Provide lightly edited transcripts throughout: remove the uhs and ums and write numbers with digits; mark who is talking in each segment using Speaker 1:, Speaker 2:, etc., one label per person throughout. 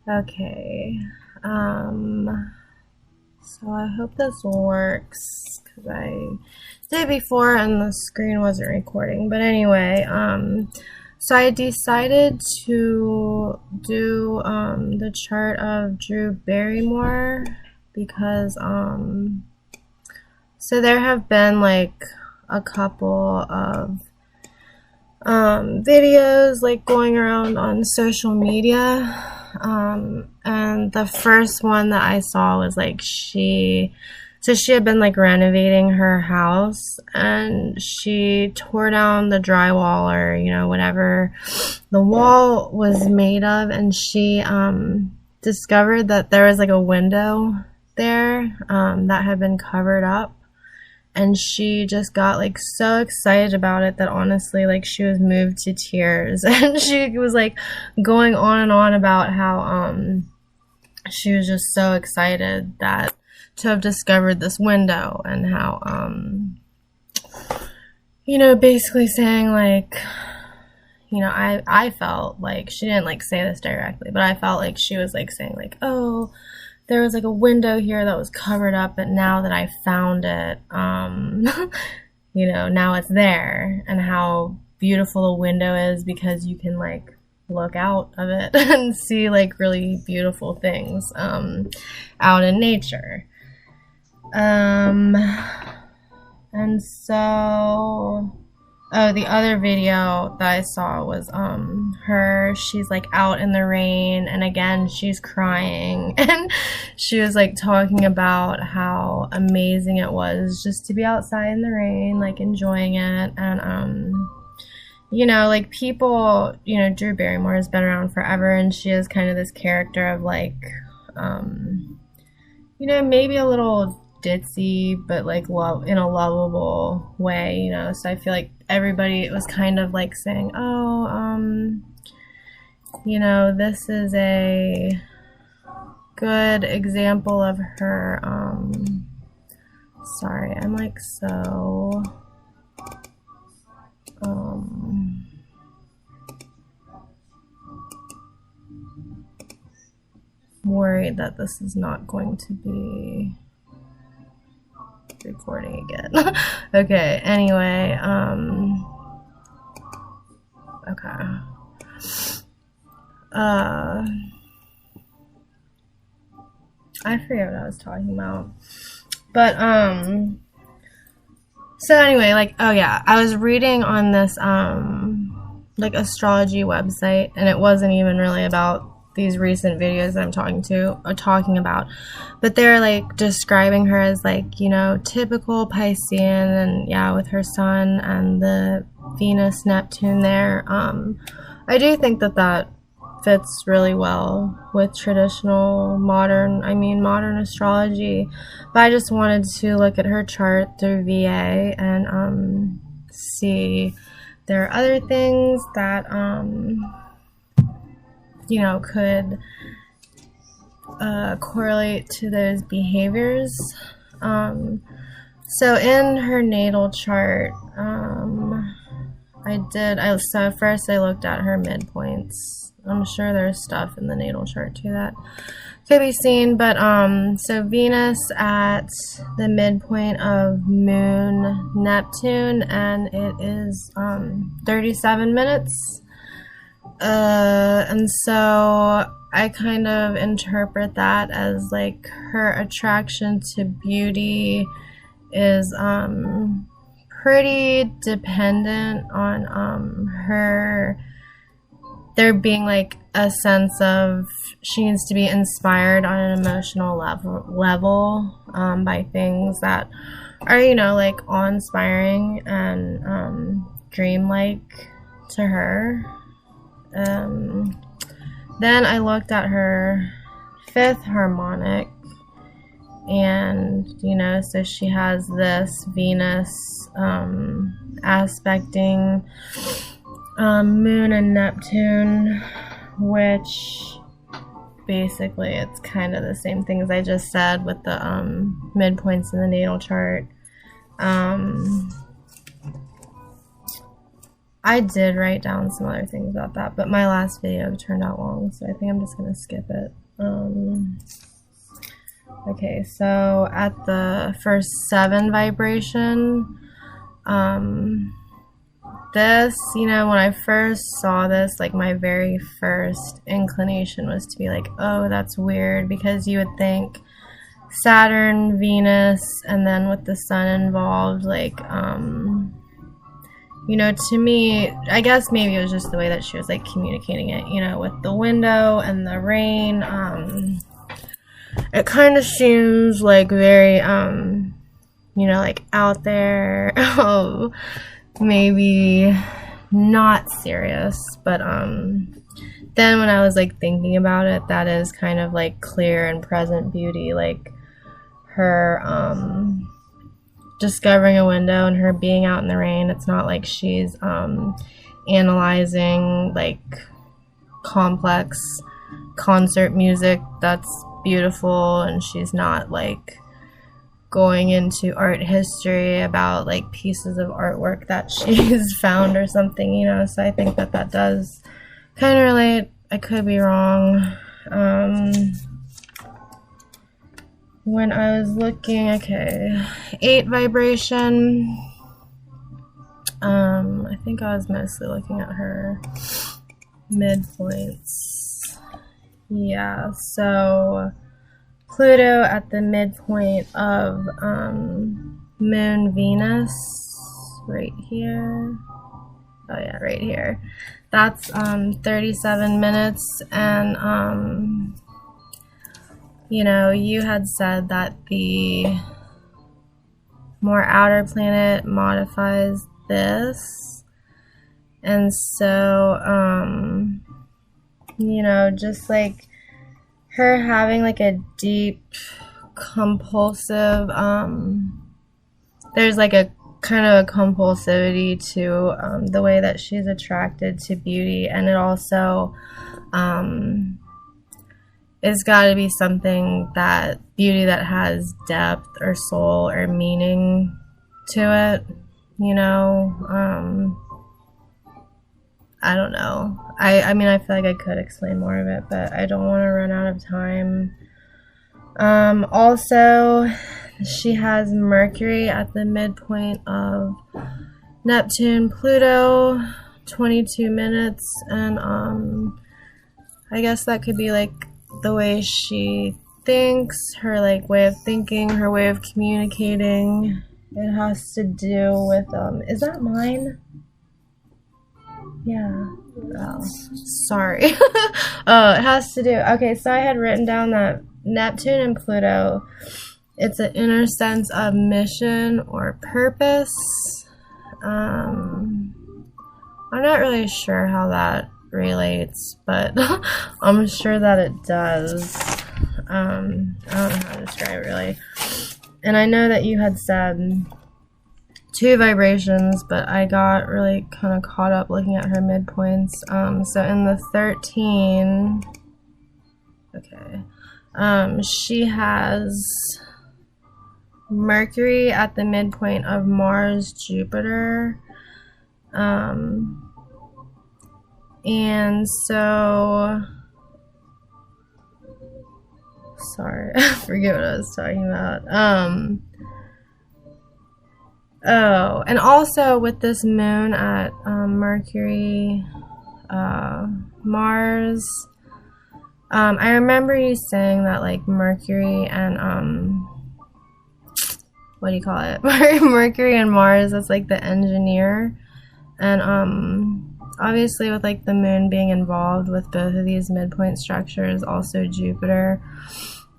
Speaker 1: Okay. So I hope this works because I did before and the screen wasn't recording. But anyway, so I decided to do the chart of Drew Barrymore because so there have been like a couple of videos like going around on social media. And the first one that I saw was like she had been like renovating her house and she tore down the drywall or, you know, whatever the wall was made of, and she discovered that there was like a window there that had been covered up. And she just got like so excited about it that honestly, like, she was moved to tears. And she was like going on and on about how she was just so excited that to have discovered this window, and how you know, basically saying like, you know, I felt like she didn't like say this directly, but I felt like she was like saying like, oh, there was like a window here that was covered up, but now that I found it, you know, now it's there, and how beautiful a window is because you can like look out of it and see like really beautiful things out in nature. And so, oh, the other video that I saw was her, she's like out in the rain, and again she's crying, and she was like talking about how amazing it was just to be outside in the rain, like enjoying it. And you know, like, people, you know, Drew Barrymore has been around forever, and she is kind of this character of like you know, maybe a little ditzy, but like love in a lovable way, you know. So I feel like everybody was kind of like saying, oh, you know, this is a good example of her. Sorry, I'm like so worried that this is not going to be recording again. Okay, anyway, okay. I forget what I was talking about. But, so anyway, like, oh yeah, I was reading on this, like, astrology website, and it wasn't even really about these recent videos that I'm talking about, but they're like describing her as like, you know, typical Piscean, and yeah, with her sun and the Venus Neptune there. I do think that that fits really well with traditional modern astrology, but I just wanted to look at her chart through VA and see there are other things that you know, could correlate to those behaviors. So in her natal chart, so first I looked at her midpoints. I'm sure there's stuff in the natal chart too that could be seen, but so Venus at the midpoint of Moon Neptune, and it is 37 minutes. And so I kind of interpret that as like her attraction to beauty is pretty dependent on her there being like a sense of she needs to be inspired on an emotional level by things that are, you know, like awe-inspiring and dreamlike to her. Then I looked at her fifth harmonic, and, you know, so she has this Venus aspecting Moon and Neptune, which basically it's kind of the same thing as I just said with the midpoints in the natal chart. I did write down some other things about that, but my last video turned out long, so I think I'm just gonna skip it. Okay, so at the first 7 vibration, this, you know, when I first saw this, like my very first inclination was to be like, oh, that's weird, because you would think Saturn, Venus, and then with the sun involved, like, you know, to me, I guess maybe it was just the way that she was like communicating it, you know, with the window and the rain. It kind of seems like very, you know, like out there, maybe not serious, but then when I was like thinking about it, that is kind of like clear and present beauty, like her discovering a window and her being out in the rain. It's not like she's analyzing like complex concert music that's beautiful, and she's not like going into art history about like pieces of artwork that she's found or something, you know. So I think that that does kind of relate. I could be wrong. When I was looking, okay, 8 vibration, I think I was mostly looking at her midpoints. Yeah, so Pluto at the midpoint of Moon Venus, right here. Oh yeah, right here. That's 37 minutes, and you know, you had said that the more outer planet modifies this, and so you know, just like her having like a deep compulsive, there's like a kind of a compulsivity to the way that she's attracted to beauty, and it also it's got to be something, that beauty that has depth or soul or meaning to it, you know. I don't know. I mean, I feel like I could explain more of it, but I don't want to run out of time. Also, she has Mercury at the midpoint of Neptune, Pluto, 22 minutes, and I guess that could be like the way she thinks, her like way of thinking, her way of communicating. It has to do with is that mine? Yeah. Oh, sorry. Oh, it has to do, okay, so I had written down that Neptune and Pluto, it's an inner sense of mission or purpose. I'm not really sure how that relates, but I'm sure that it does. I don't know how to describe it really. And I know that you had said 2 vibrations, but I got really kind of caught up looking at her midpoints. So in the 13, okay, she has Mercury at the midpoint of Mars, Jupiter, and so, sorry, I forget what I was talking about. Oh, and also with this moon at Mercury, Mars, I remember you saying that like Mercury and what do you call it? Mercury and Mars, that's like the engineer, and obviously with like the moon being involved with both of these midpoint structures, also Jupiter,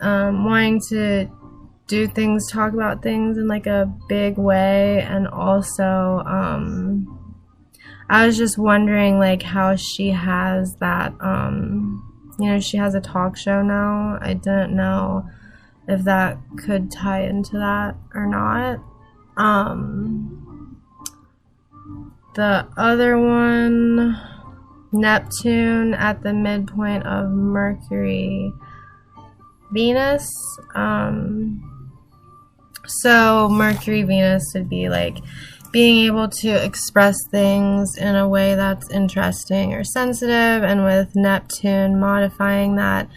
Speaker 1: wanting to do things, talk about things in like a big way, and also I was just wondering like how she has that, you know, she has a talk show now. I didn't know if that could tie into that or not. The other one, Neptune at the midpoint of Mercury, Venus. So Mercury, Venus would be like being able to express things in a way that's interesting or sensitive, and with Neptune modifying that,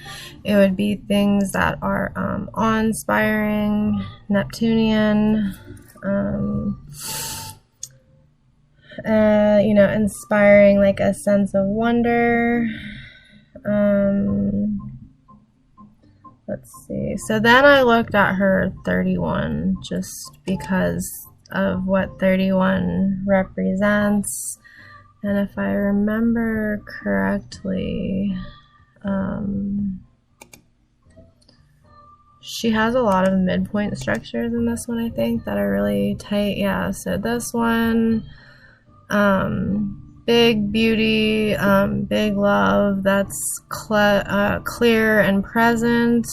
Speaker 1: it would be things that are awe-inspiring, Neptunian, you know, inspiring like a sense of wonder. Let's see. So then I looked at her 31 just because of what 31 represents. And if I remember correctly, she has a lot of midpoint structures in this one, I think, that are really tight. Yeah, so this one, big beauty, big love, that's clear and present.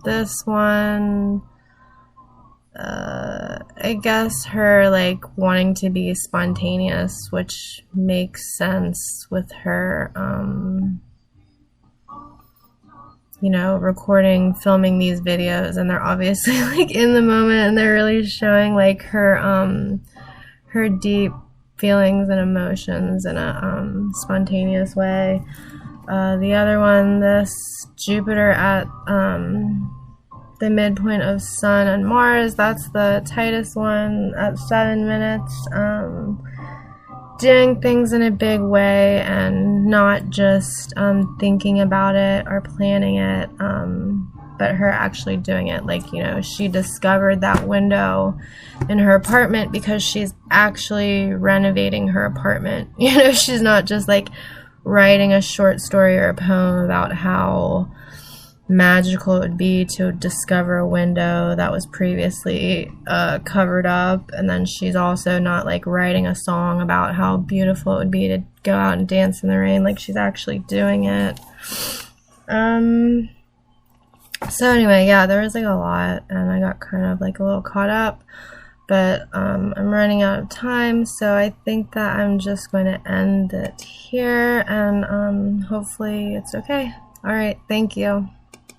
Speaker 1: This one, I guess her like wanting to be spontaneous, which makes sense with her, you know, filming these videos, and they're obviously like in the moment, and they're really showing like her deep feelings and emotions in a spontaneous way. The other one, this Jupiter at the midpoint of Sun and Mars, that's the tightest one at 7 minutes. Doing things in a big way and not just thinking about it or planning it, but her actually doing it. Like, you know, she discovered that window in her apartment because she's actually renovating her apartment. You know, she's not just like writing a short story or a poem about how magical it would be to discover a window that was previously covered up, and then she's also not like writing a song about how beautiful it would be to go out and dance in the rain. Like, she's actually doing it. So anyway, yeah, there was like a lot, and I got kind of like a little caught up, but I'm running out of time, so I think that I'm just going to end it here, and hopefully it's okay. All right, thank you.